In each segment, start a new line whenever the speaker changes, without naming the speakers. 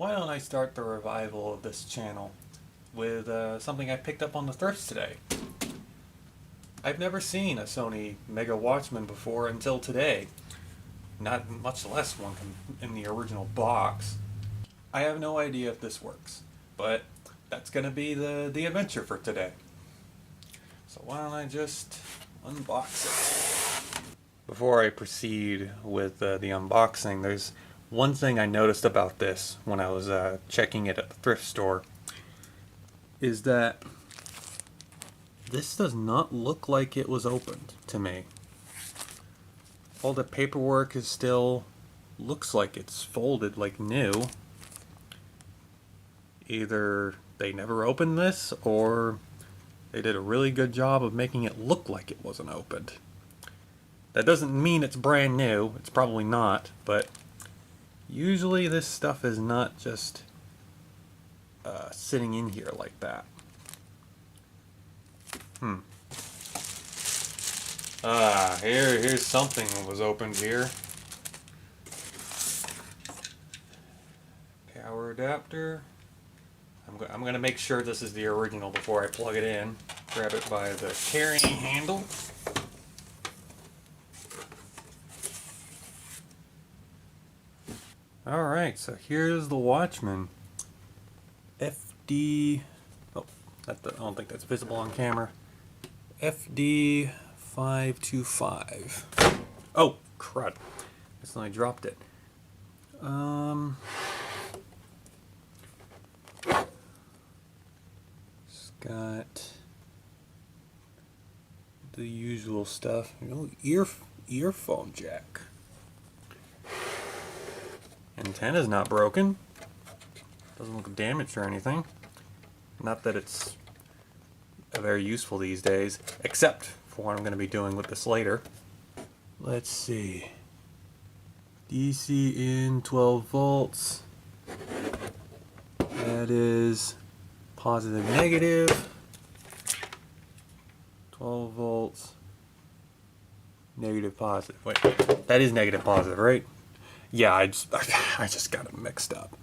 Why don't I start the revival of this channel with something I picked up on the thrifts today. I've never seen a Sony Mega Watchman before until today, not much less one in the original box. I have no idea if this works, but that's going to be the adventure for today. So why don't I just unbox it. Before I proceed with the unboxing, there's one thing I noticed about this when I was checking it at the thrift store, is that this does not look like it was opened to me. All the paperwork is still looks like it's folded like new. Either they never opened this or they did a really good job of making it look like it wasn't opened. That doesn't mean it's brand new, it's probably not, but usually this stuff is not just sitting in here like that. Here's something that was opened here. Power adapter. I'm going to make sure this is the original before I plug it in. Grab it by the carrying handle. Alright, so here's the Watchman. FD... Oh, I don't think that's visible on camera. FD-525. Oh, crud. I dropped it. It's got the usual stuff. Earphone jack. Antenna's not broken. Doesn't look damaged or anything. Not that it's very useful these days, except for what I'm going to be doing with this later. Let's see. DC in 12 volts. That is positive, negative. 12 volts. Negative, positive. Wait, that is negative, positive, right? Yeah, I just got it mixed up.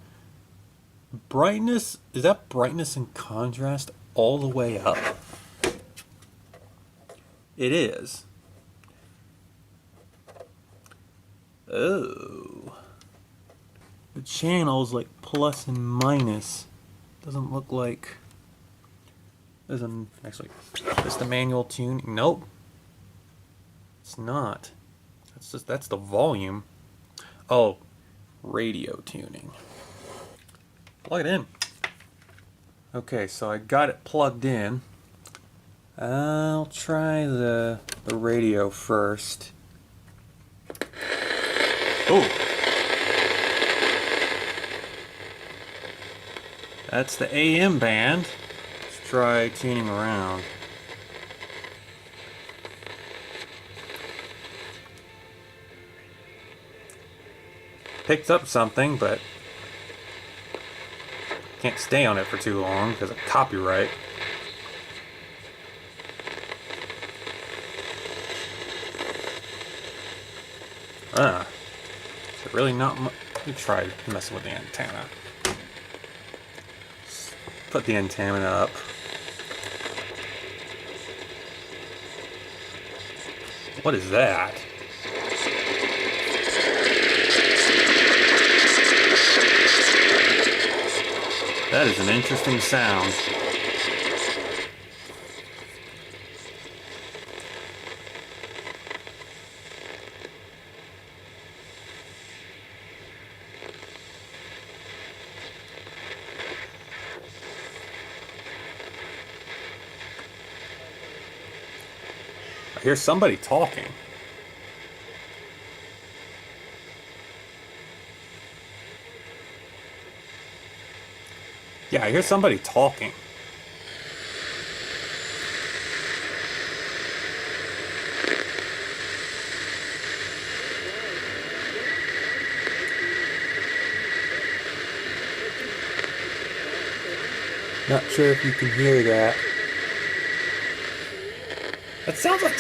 Brightness, is that brightness and contrast all the way up? It is. Oh. The channels like plus and minus. Doesn't look like. Doesn't actually. Is the manual tune? Nope. It's not. That's the volume. Oh, radio tuning. Plug it in. Okay, so I got it plugged in. I'll try the radio first. Oh! That's the AM band. Let's try tuning around. Picked up something, but can't stay on it for too long because of copyright. Is it really not much? Let me try messing with the antenna. Put the antenna up. What is that? That is an interesting sound. I hear somebody talking. Yeah, I hear somebody talking. Not sure if you can hear that. That sounds like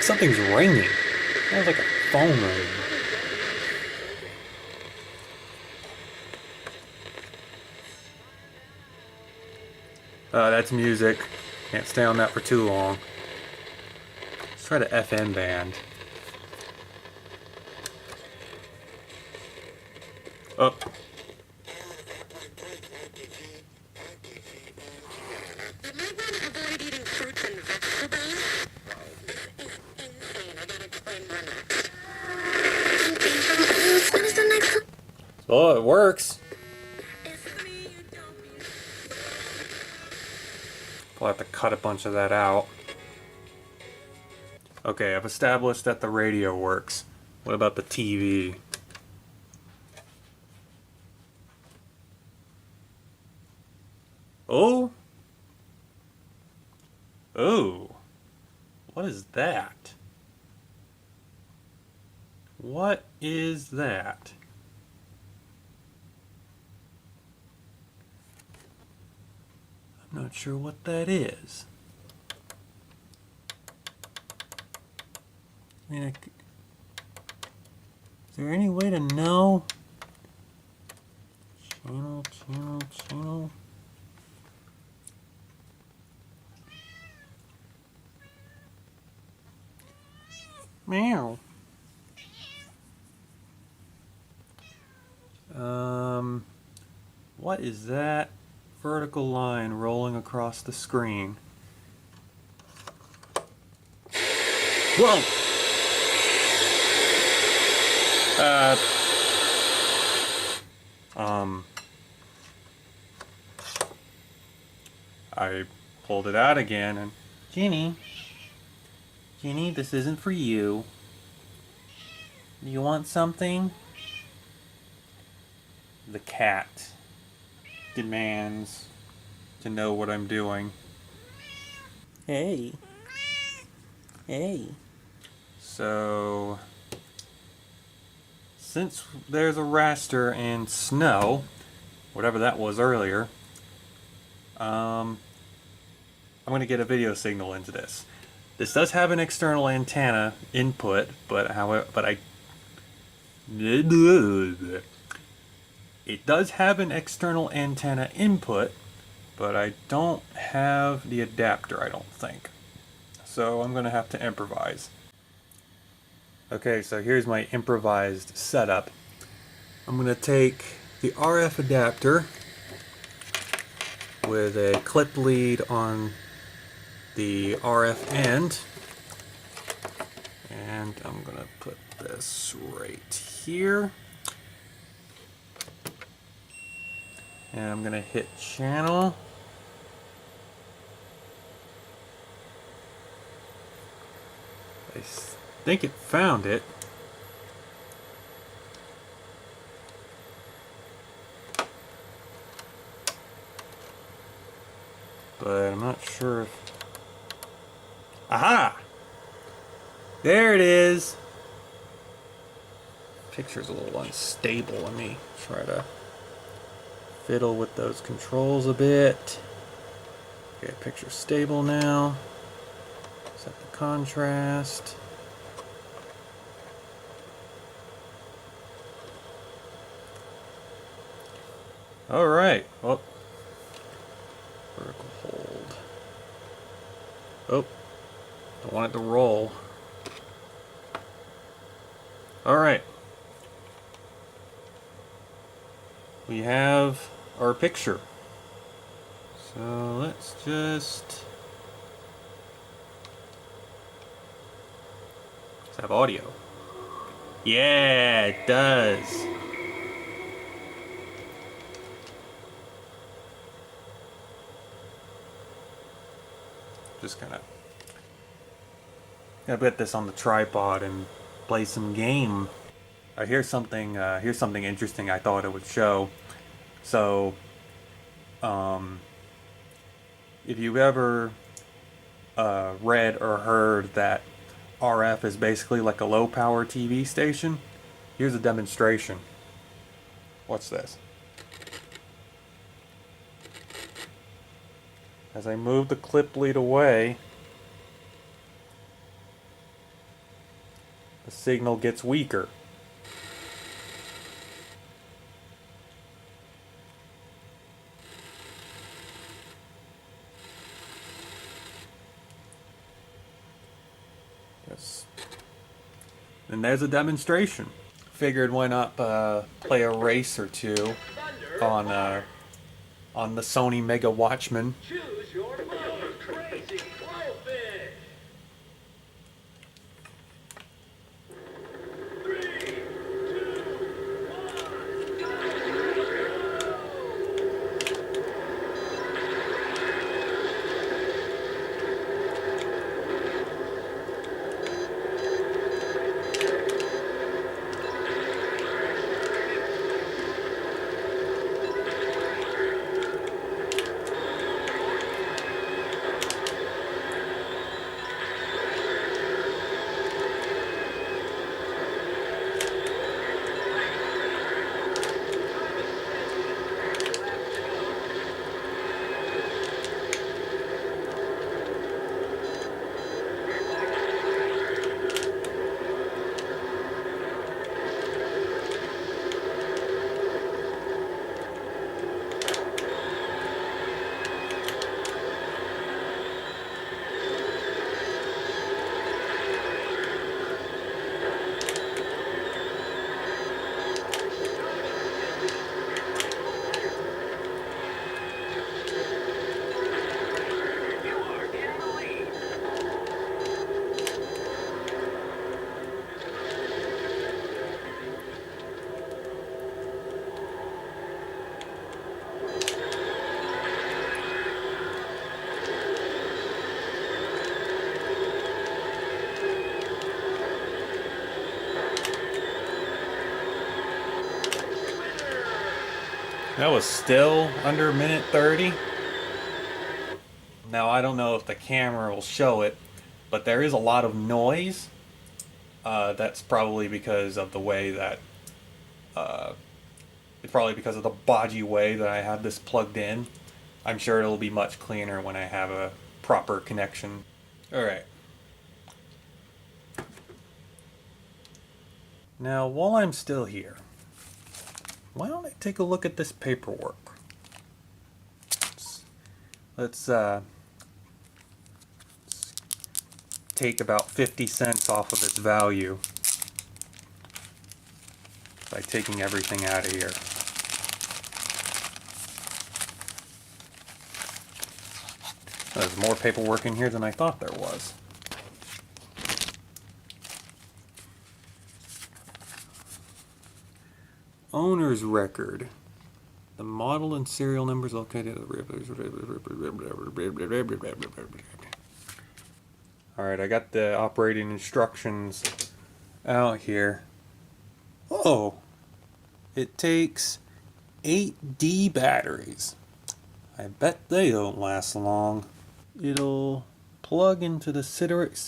something's ringing. Sounds like a phone ringing. That's music. Can't stay on that for too long. Let's try the FM band. Oh. Oh, it works. I'll have to cut a bunch of that out. Okay, I've established that the radio works. What about the TV? Oh? Oh. What is that? What is that? I'm not sure what that is. I mean, is there any way to know? Channel. Meow. What is that vertical line rolling across the screen? Whoa! I pulled it out again and... Ginny, this isn't for you. Do you want something? The cat demands to know what I'm doing. Hey. So, since there's a raster and snow, whatever that was earlier, I'm going to get a video signal into this. This does have an external antenna input, but it does have an external antenna input, but I don't have the adapter, I don't think. So I'm going to have to improvise. Okay, so here's my improvised setup. I'm going to take the RF adapter with a clip lead on the RF end, and I'm going to put this right here. And I'm going to hit channel. I think it found it. But I'm not sure if... Aha! There it is! Picture's a little unstable. Let me try to fiddle with those controls a bit. Okay, picture's stable now. Set the contrast. Alright, well, vertical hold. Oh, don't want it to roll. Alright. We have our picture. So let's just... Let's have audio. Yeah, it does. Just gonna put this on the tripod and play some game. Here's something interesting I thought it would show. So, if you've ever read or heard that RF is basically like a low power TV station, here's a demonstration. Watch this. As I move the clip lead away, the signal gets weaker. And there's a demonstration. Figured why not play a race or two on the Sony Mega Watchman.
Choose your mode. Crazy blowfish. 3, 2, 1, go!
That was still under minute 30. Now I don't know if the camera will show it, but there is a lot of noise. That's probably because of the way that it's probably because of the bodgy way that I have this plugged in. I'm sure it'll be much cleaner when I have a proper connection. Alright. Now, while I'm still here, why don't I take a look at this paperwork? Let's take about 50 cents off of its value by taking everything out of here. There's more paperwork in here than I thought there was. Owner's record. The model and serial numbers located at Alright, I got the operating instructions out here. Oh! It takes 8D batteries. I bet they don't last long. It'll plug into the cigarette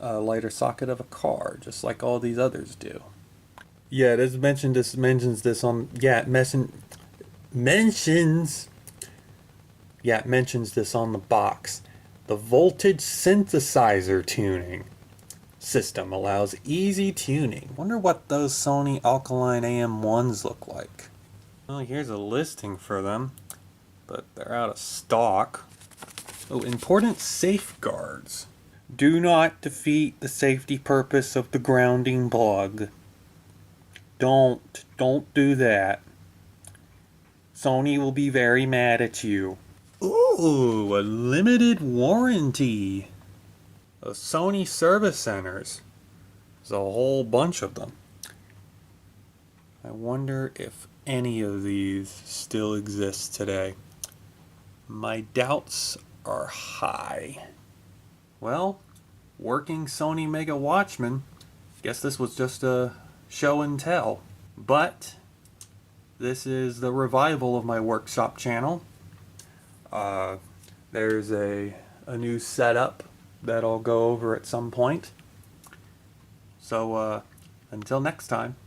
lighter socket of a car, just like all these others do. Yeah, it mentions this on the box. The voltage synthesizer tuning system allows easy tuning. Wonder what those Sony alkaline AM1s look like. Well, here's a listing for them, but they're out of stock. Oh, important safeguards. Do not defeat the safety purpose of the grounding plug. Don't do that. Sony will be very mad at you. Ooh, a limited warranty. A Sony service centers. There's a whole bunch of them. I wonder if any of these still exist today. My doubts are high. Well, working Sony Mega Watchman. Guess this was just a show and tell. But this is the revival of my workshop channel. There's a new setup that I'll go over at some point. So until next time.